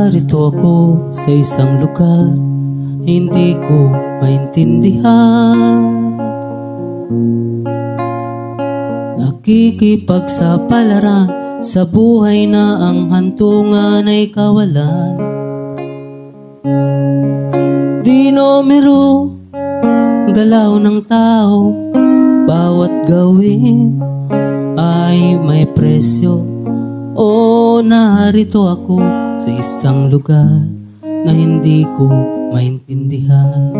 Narito ako sa isang lugar, hindi ko maintindihan. Nakikipagsapalaran sa buhay na ang hantungan ay kawalan. Di numero galaw ng tao, bawat gawin ay may presyo. O narito ako sa isang lugar na hindi ko maintindihan.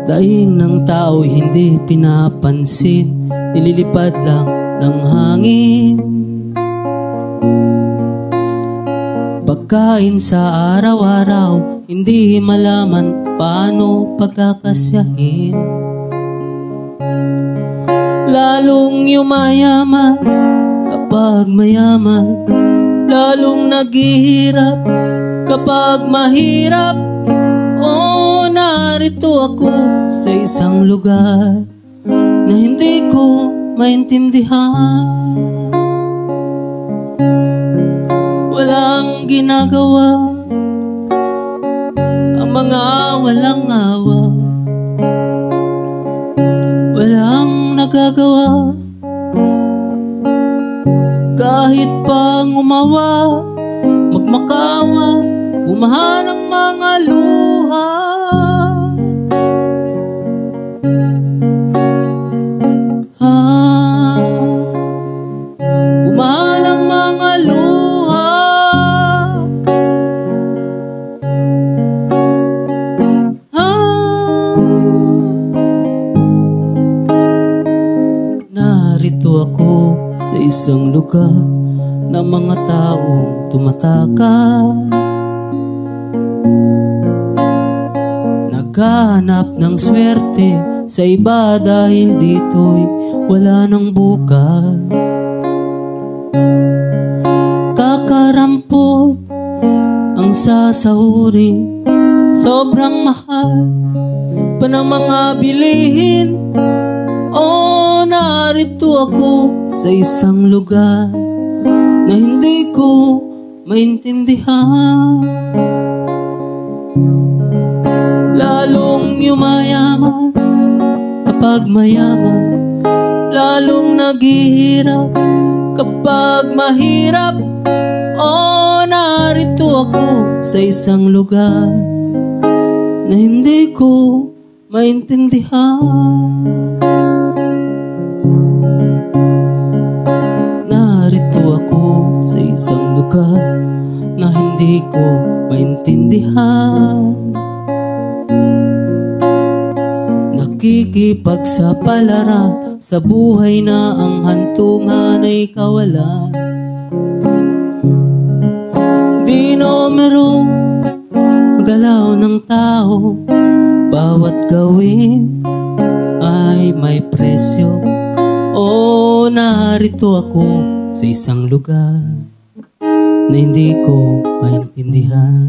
Daing ng tao hindi pinapansin, nililipad lang ng hangin. Pagkain sa araw-araw, hindi malaman paano pagkakasyahin. Lalong yumayaman kapag mayaman, lalong naghihirap kapag mahirap. O narito ako sa isang lugar na hindi ko maintindihan. Walang ginagawa ang mga walang awa, walang nagagawa kahit pang umawa, magmakawa, bumahan ang mga luha. Bumahan ang mga luha. Narito ako sa isang lugar na mga taong tumataka, naghahanap ng swerte sa iba dahil dito'y wala ng bukas. Kakarampot ang sasahuri, sobrang mahal pa ng mga bilihin. O narito ako sa isang lugar na hindi ko maintindihan. Lalong yumayaman kapag mayaman, lalong naghihirap kapag mahirap. O narito ako sa isang lugar na hindi ko maintindihan. Sa isang lugar na hindi ko maintindihan. Nakikipagsapalaran sa buhay na ang hantungan ay kawalan. Di numero galaw ng tao, bawat gawin ay may presyo. O narito ako sa isang lugar na hindi ko maintindihan.